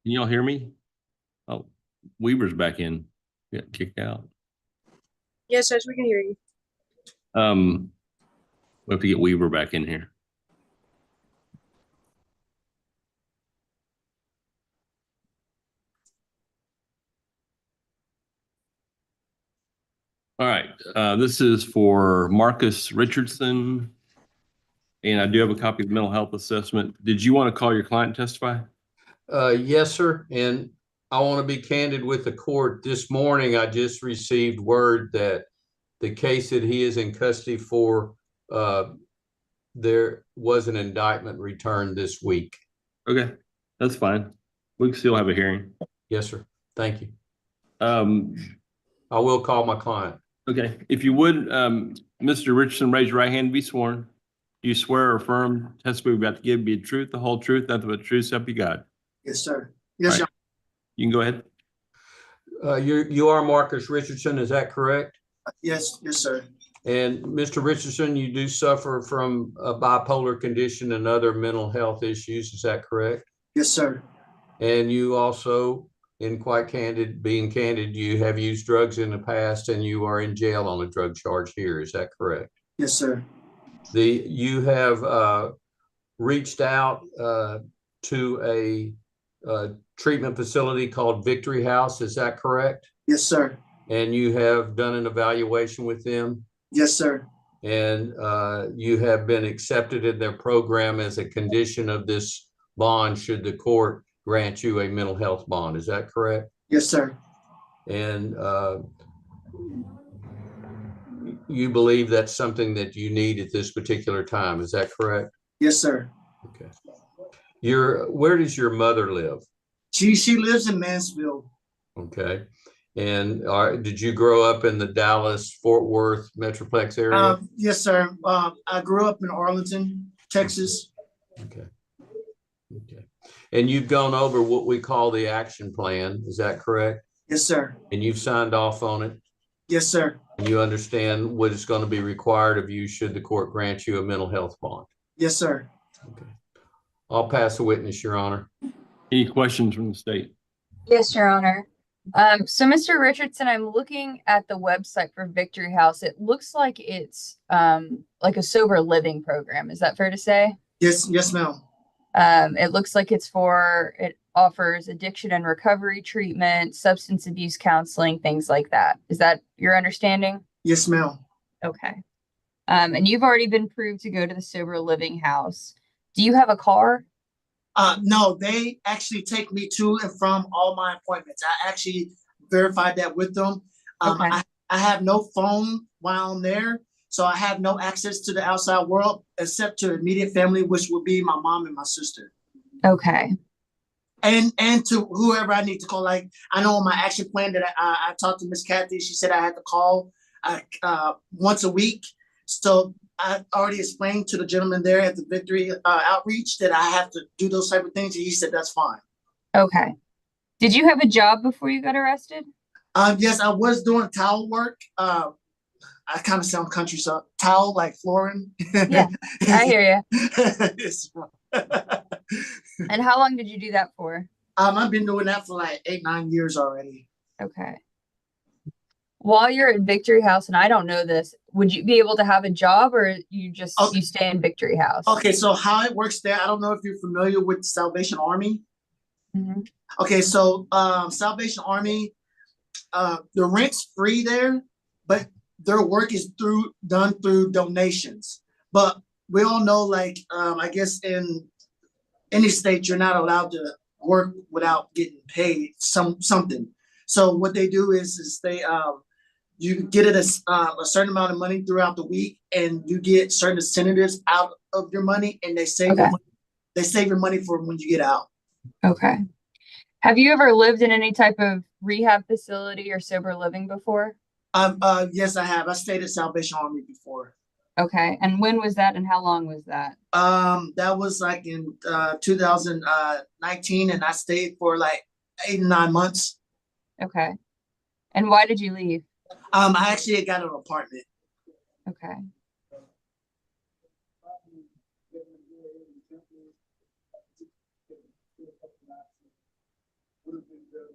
Can y'all hear me? Oh, Weaver's back in. Got kicked out. Yes, Judge, we can hear you. We have to get Weaver back in here. All right. This is for Marcus Richardson. And I do have a copy of the mental health assessment. Did you want to call your client and testify? Yes, sir. And I want to be candid with the court. This morning, I just received word that the case that he is in custody for, there was an indictment returned this week. Okay, that's fine. We can still have a hearing. Yes, sir. Thank you. Um, I will call my client. okay, if you would, Mr. Richardson, raise your right hand and be sworn. Do you swear or affirm testimony we're about to give be the truth, the whole truth, nothing but the truth, so help you God? Yes, sir. Yes, right. You can go ahead. You are Marcus Richardson, is that correct? yes, sir. And Mr. Richardson, you do suffer from a bipolar condition and other mental health issues, is that correct? Yes, sir. And you also, being candid, you have used drugs in the past and you are in jail on a drug charge here, is that correct? Yes, sir. You have reached out to a treatment facility called Victory House, is that correct? Yes, sir. And you have done an evaluation with them? Yes, sir. And you have been accepted in their program as a condition of this bond should the court grant you a mental health bond, is that correct? Yes, sir. And you believe that's something that you need at this particular time, is that correct? Yes, sir. Okay. Where does your mother live? She lives in Mansfield. Okay. And did you grow up in the Dallas-Fort Worth Metroplex area? Yes, sir. I grew up in Arlington, Texas. Okay. Okay. And you've gone over what we call the action plan, is that correct? Yes, sir. And you've signed off on it? Yes, sir. And you understand what is going to be required of you should the court grant you a mental health bond? Yes, sir. Okay. I'll pass the witness, Your Honor. Any questions from the state? Yes, Your Honor. So Mr. Richardson, I'm looking at the website for Victory House. It looks like it's like a sober living program. Is that fair to say? Yes, ma'am. It looks like it offers addiction and recovery treatment, substance abuse counseling, things like that. Is that your understanding? Yes, ma'am. Okay. And you've already been approved to go to the sober living house. Do you have a car? No, they actually take me to and from all my appointments. I actually verified that with them. Okay. I have no phone while I'm there, so I have no access to the outside world except to immediate family, which would be my mom and my sister. Okay. And to whoever I need to call. Like, I know on my action plan that I talked to Miss Kathy. She said I had to call once a week. So I already explained to the gentleman there at the Victory outreach that I have to do those type of things. And he said, that's fine. Okay. Did you have a job before you got arrested? Yes, I was doing towel work. I kind of sound country, so towel like flooring. Yeah, I hear you. And how long did you do that for? I've been doing that for like 8-9 years already. Okay. While you're at Victory House, and I don't know this, would you be able to have a job, or you stay in Victory House? Okay, so how it works there, I don't know if you're familiar with the Salvation Army. Mm-hmm. Okay, so Salvation Army, the rent's free there, but their work is done through donations. But we all know, like, I guess in any state, you're not allowed to work without getting paid something. So what they do is they you get it a certain amount of money throughout the week, and you get certain incentives out of your money, and they save your money for when you get out. Okay. Have you ever lived in any type of rehab facility or sober living before? Yes, I have. I stayed at Salvation Army before. Okay. And when was that, and how long was that? That was like in 2019, and I stayed for like 8-9 months. Okay. And why did you leave? I actually got an apartment. Okay.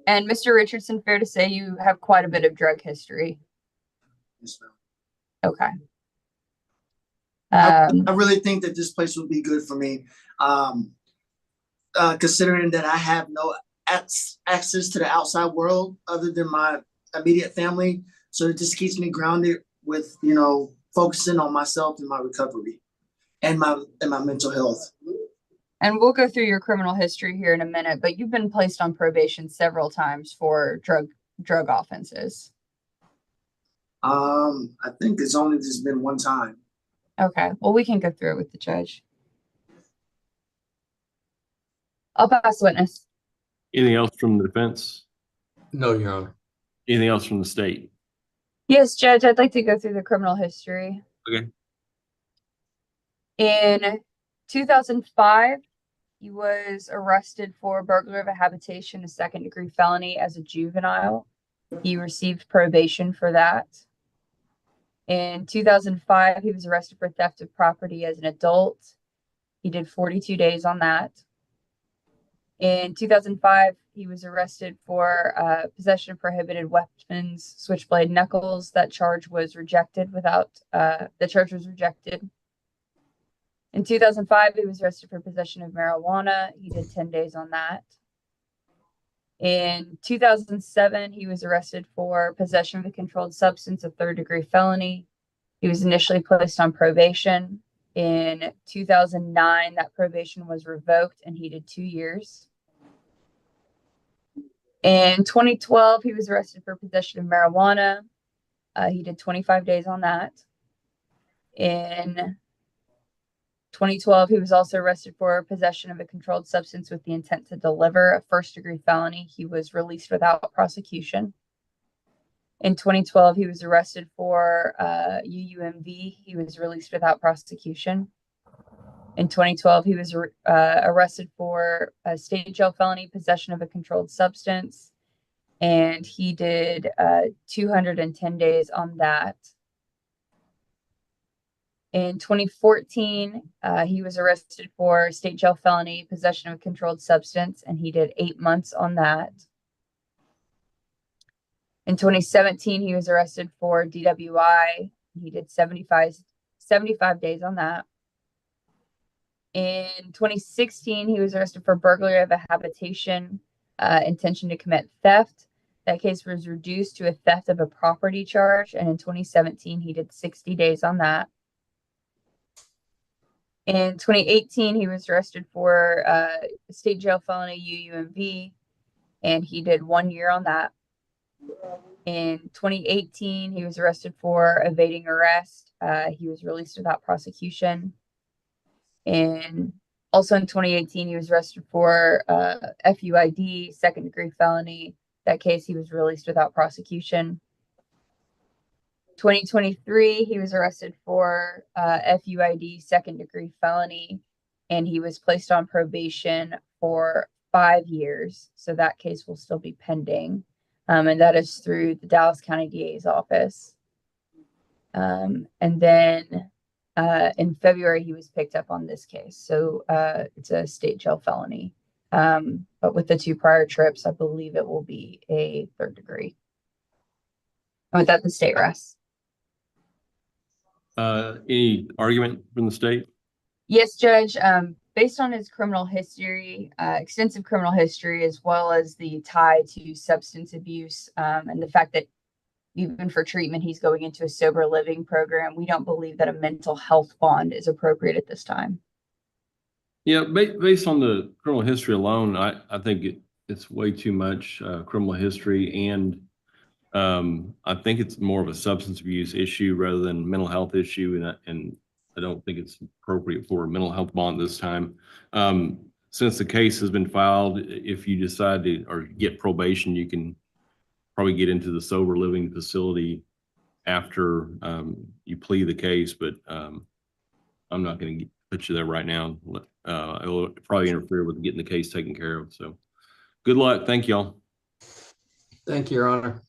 And Mr. Richardson, fair to say you have quite a bit of drug history. Yes, ma'am. Okay. I really think that this place would be good for me. Considering that I have no access to the outside world other than my immediate family. So it just keeps me grounded with, focusing on myself and my recovery and my mental health. And we'll go through your criminal history here in a minute, but you've been placed on probation several times for drug offenses. I think it's only just been one time. Okay, well, we can go through it with the judge. I'll pass the witness. Anything else from the defense? No, Your Honor. Anything else from the state? Yes, Judge, I'd like to go through the criminal history. Okay. In 2005, he was arrested for burglary of a habitation, a second-degree felony as a juvenile. He received probation for that. In 2005, he was arrested for theft of property as an adult. He did 42 days on that. In 2005, he was arrested for possession of prohibited weapons, switchblade knuckles. That charge was rejected the charge was rejected. In 2005, he was arrested for possession of marijuana. He did 10 days on that. In 2007, he was arrested for possession of a controlled substance, a third-degree felony. He was initially placed on probation. In 2009, that probation was revoked and he did 2 years. In 2012, he was arrested for possession of marijuana. He did 25 days on that. In 2012, he was also arrested for possession of a controlled substance with the intent to deliver, a first-degree felony. He was released without prosecution. In 2012, he was arrested for UUMV. He was released without prosecution. In 2012, he was arrested for a state jail felony, possession of a controlled substance, and he did 210 days on that. In 2014, he was arrested for state jail felony, possession of a controlled substance, and he did 8 months on that. In 2017, he was arrested for DWI. He did 75 days on that. In 2016, he was arrested for burglary of a habitation, intention to commit theft. That case was reduced to a theft of a property charge. And in 2017, he did 60 days on that. In 2018, he was arrested for state jail felony UUMV, and he did 1 year on that. In 2018, he was arrested for evading arrest. He was released without prosecution. Also in 2018, he was arrested for FUID, second-degree felony. That case, he was released without prosecution. 2023, he was arrested for FUID, second-degree felony, and he was placed on probation for 5 years. So that case will still be pending. And that is through the Dallas County DA's office. And then in February, he was picked up on this case. So it's a state jail felony. But with the 2 prior trips, I believe it will be a third degree. And with that, the state rests. Any argument from the state? Yes, Judge. Based on his criminal history, extensive criminal history, as well as the tie to substance abuse, and the fact that even for treatment, he's going into a sober living program, we don't believe that a mental health bond is appropriate at this time. Yeah, based on the criminal history alone, I think it's way too much criminal history, and I think it's more of a substance abuse issue rather than mental health issue, and I don't think it's appropriate for a mental health bond this time. Since the case has been filed, if you decide to or get probation, you can probably get into the sober living facility after you plea the case, but I'm not going to put you there right now. It will probably interfere with getting the case taken care of. So good luck. Thank y'all. Thank you, Your Honor.